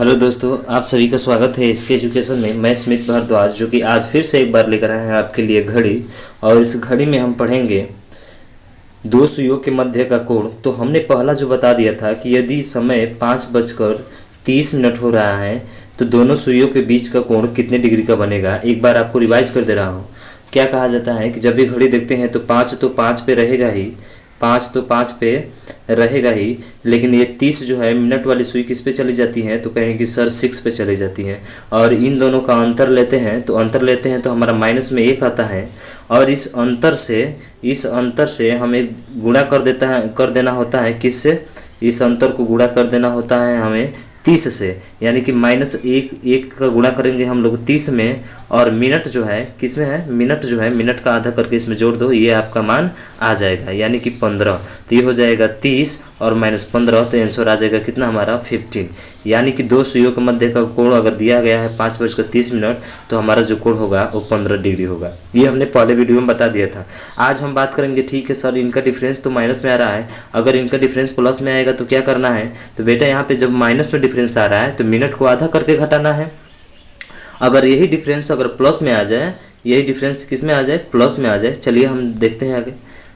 Hello दोस्तों, आप सभी का स्वागत है इसके एजुकेशन में। मैं स्मित भारद्वाज, जो कि आज फिर से एक बार लेकर आए हैं आपके लिए घड़ी। और इस घड़ी में हम पढ़ेंगे दो सुइयों के मध्य का कोण। तो हमने पहला जो बता दिया था कि यदि समय 5:30 हो रहा है तो दोनों सुइयों के बीच का कोण कितने डिग्री का बनेगा। एक बार आपको रिवाइज कर दे रहा हूँ। क्या कहा जाता है कि जब भी घड़ी देखते हैं तो 5 पे रहेगा ही, 5 पे रहेगा ही, लेकिन ये 30 जो है मिनट वाली सुई किस पे चली जाती है, तो कहेंगे कि सर 6 पे चली जाती है। और इन दोनों का अंतर लेते हैं तो हमारा माइनस में 1 आता है। और इस अंतर से हमें गुणा कर देना होता है। किससे? इस अंतर को गुणा कर देना होता है हमें 30 से, यानी कि -1 का गुणा करेंगे हम लोग 30 में। और मिनट जो है किस में है, मिनट का आधा करके इसमें जोड़ दो, ये आपका मान आ जाएगा, यानी कि 15। तो ये हो जाएगा 30 और -15, तो आंसर आ जाएगा कितना हमारा 15। यानी कि दो सुइयों के मध्य का कोण अगर दिया गया है 5:30, तो हमारा जो कोण होगा वो 15 डिग्री होगा। ये हमने पहले वीडियो में बता दिया था। आज हम बात करेंगे, ठीक है सर इनका डिफरेंस तो माइनस में आ रहा है, अगर इनका डिफरेंस प्लस में आएगा तो क्या करना है। तो बेटा यहाँ पे जब माइनस में डिफरेंस आ रहा है तो मिनट को आधा करके घटाना है। अगर यही डिफरेंस अगर प्लस में आ जाए, यही डिफरेंस किस में आ जाए, प्लस में आ जाए। चलिए हम देखते हैं आगे।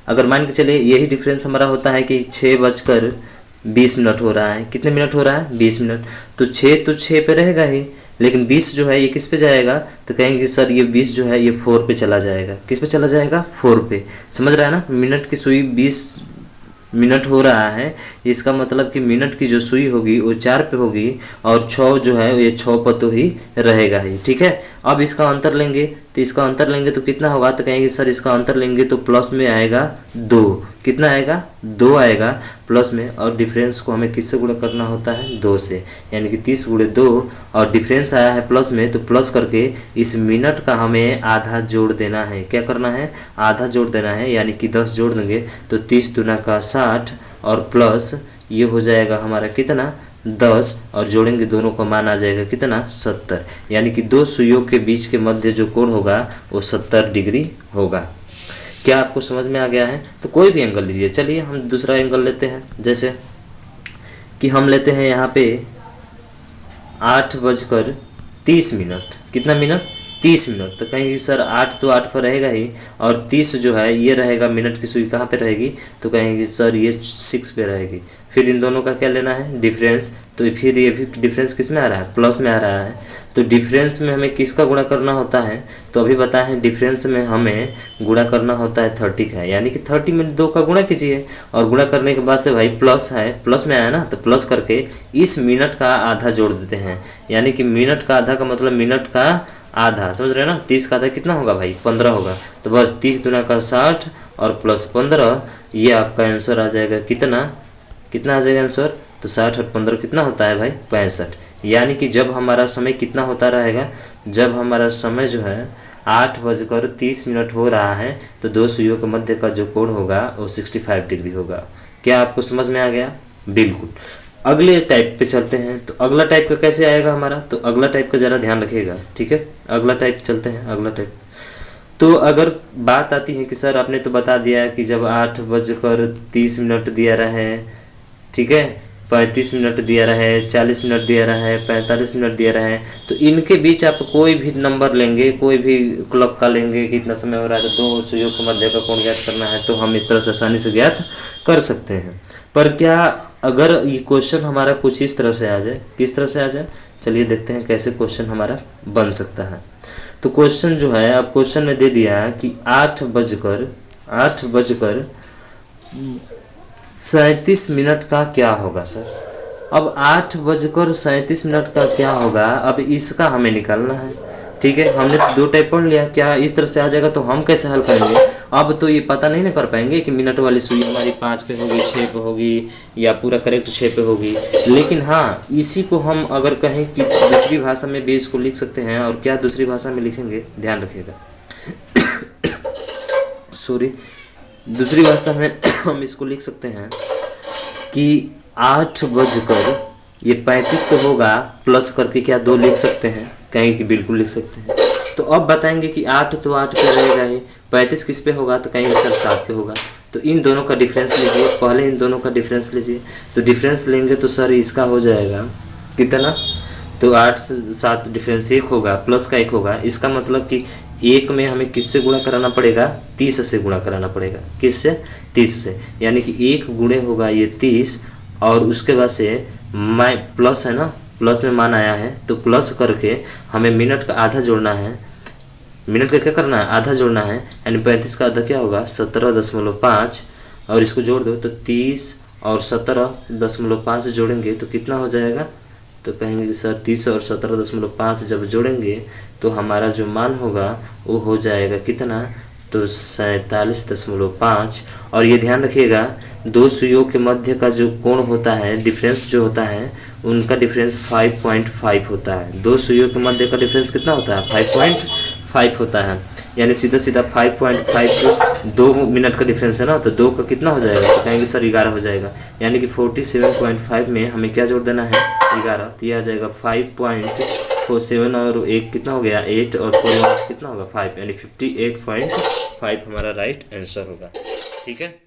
अगर मान के चलिए यही डिफरेंस हमारा होता है कि 6:20 हो रहा है। कितने मिनट हो रहा है? 20 मिनट। तो 6 पे रहेगा ही, लेकिन 20 जो है ये किस पे जाएगा, तो कहेंगे कि सर ये 20 जो है ये 4 पे चला जाएगा। किस पे चला जाएगा? 4 पे। समझ रहा है ना? मिनट की सुई 20 मिनट हो रहा है, इसका मतलब कि मिनट की जो सुई होगी वो 4 पे होगी, और 6 जो है ये 6 पर तो ही रहेगा ही। ठीक है, अब इसका अंतर लेंगे तो कितना होगा, तो कहेंगे सर इसका अंतर लेंगे तो प्लस में आएगा 2। कितना आएगा? 2 आएगा प्लस में। और डिफरेंस को हमें किससे गुणा करना होता है? 2 से, यानी कि 30 × 2। और डिफरेंस आया है प्लस में, तो प्लस करके इस मिनट का हमें आधा जोड़ देना है। क्या करना है? आधा जोड़ देना है, यानी कि 10 जोड़ देंगे तो 30 दूना का 60 और प्लस ये हो जाएगा हमारा कितना 10, और जोड़ेंगे दोनों का मान आ जाएगा कितना 70। यानी कि दो सुइयों के बीच के मध्य जो कोण होगा वो 70 डिग्री होगा। क्या आपको समझ में आ गया है? तो कोई भी एंगल लीजिए। चलिए हम दूसरा एंगल लेते हैं, जैसे कि हम लेते हैं यहाँ पे 8:30। कितना मिनट? 30 मिनट। तो कहेंगे सर 8 तो 8 पर रहेगा ही, और 30 जो है ये रहेगा, मिनट की सुई कहाँ पे रहेगी, तो कहेंगे सर ये 6 पे रहेगी। फिर इन दोनों का क्या लेना है? डिफरेंस। तो फिर ये भी डिफरेंस किस में आ रहा है? प्लस में आ रहा है। तो डिफरेंस में हमें किसका गुणा करना होता है, तो अभी बताए हैं डिफरेंस में हमें गुणा करना होता है 30 का, यानी कि 30 में 2 का गुणा कीजिए। और गुणा करने के बाद से भाई प्लस है, प्लस में आया ना, तो प्लस करके इस मिनट का आधा जोड़ देते हैं। यानी कि मिनट का आधा का मतलब मिनट का आधा, समझ रहे हैं ना? 30 का आधा कितना होगा भाई? 15 होगा। तो बस 30 दूना का 60 और प्लस 15, ये आपका आंसर आ जाएगा कितना आ जाएगा आंसर? तो 60 और 15 कितना होता है भाई? 65। यानी कि जब हमारा समय कितना होता रहेगा, जब हमारा समय जो है 8:30 हो रहा है, तो दो सुइयों के मध्य का जो कोण होगा वो 65 डिग्री होगा। क्या आपको समझ में आ गया? बिल्कुल। अगले टाइप पे चलते हैं। तो अगला टाइप का कैसे आएगा हमारा, तो अगला टाइप का ज़रा ध्यान रखिएगा। ठीक है, अगला टाइप चलते हैं। अगला टाइप तो अगर बात आती है कि सर आपने तो बता दिया कि जब 8:30 दिया रहे, ठीक है, 35 मिनट दिया रहे, 40 मिनट दिया रहे, 45 मिनट दिया रहे, तो इनके बीच आप कोई भी नंबर लेंगे, कोई भी क्लॉक का लेंगे कि इतना समय हो रहा है, तो दो सुइयों के मध्य का कोण ज्ञात करना है, तो हम इस तरह से आसानी से ज्ञात कर सकते हैं। पर क्या अगर ये क्वेश्चन हमारा कुछ इस तरह से आ जाए, किस तरह से आ जाए, चलिए देखते हैं कैसे क्वेश्चन हमारा बन सकता है। तो क्वेश्चन जो है, अब क्वेश्चन में दे दिया है कि 8:37 का क्या होगा सर। अब 8:37 का क्या होगा, अब इसका हमें निकालना है। ठीक है, हमने तो 2 टाइप पढ़ लिया, क्या इस तरह से आ जाएगा, तो हम कैसे हल करेंगे। अब तो ये पता नहीं ना कर पाएंगे कि मिनट वाली सुई हमारी 5 पे होगी, 6 पे होगी, या पूरा करेक्ट 6 पे होगी। लेकिन हाँ, इसी को हम अगर कहें कि दूसरी भाषा में भी इसको लिख सकते हैं। और क्या दूसरी भाषा में लिखेंगे, ध्यान रखिएगा सॉरी, दूसरी भाषा में हम इसको लिख सकते हैं कि 8:35 तो होगा, प्लस करके क्या 2 लिख सकते हैं, कहेंगे कि बिल्कुल लिख सकते हैं। तो अब बताएंगे कि 8 तो 8 पे रहेगा ही, 35 किस पे होगा, तो कहेंगे सर 7 पे होगा। तो इन दोनों का डिफरेंस लीजिए, पहले इन दोनों का डिफरेंस लीजिए। तो डिफरेंस लेंगे तो सर इसका हो जाएगा कितना, तो 8 से 7 डिफरेंस 1 होगा, प्लस का 1 होगा। इसका मतलब कि 1 में हमें किससे गुणा कराना पड़ेगा? 30 से गुणा कराना पड़ेगा। किससे? 30 से। यानी कि 1 गुणे होगा ये 30, और उसके बाद से मैं प्लस है ना, प्लस में मान आया है तो प्लस करके हमें मिनट का आधा जोड़ना है। मिनट का क्या करना है? आधा जोड़ना है। यानी 35 का आधा क्या होगा? 17.5, और इसको जोड़ दो तो 30 और 17.5 जोड़ेंगे तो कितना हो जाएगा? तो कहेंगे कि सर 30 और 17.5 जब जोड़ेंगे तो हमारा जो मान होगा वो हो जाएगा कितना? तो 47.5। और ये ध्यान रखिएगा, दो सुइयों के मध्य का जो कोण होता है, डिफरेंस जो होता है, उनका डिफरेंस 5.5 होता है। दो सुइयों के मध्य का डिफरेंस कितना होता है? 5.5 होता है। यानी सीधा सीधा 5.5 2 मिनट का डिफरेंस है ना, तो 2 का कितना हो जाएगा? तो कहेंगे सर 11 हो जाएगा। यानी कि 47.5 में हमें क्या जोड़ देना है? 11। तो यह आ जाएगा 5.47 और 1 कितना हो गया? 8 और 4 कितना होगा? 5, यानी 58.5 हमारा राइट आंसर होगा। ठीक है।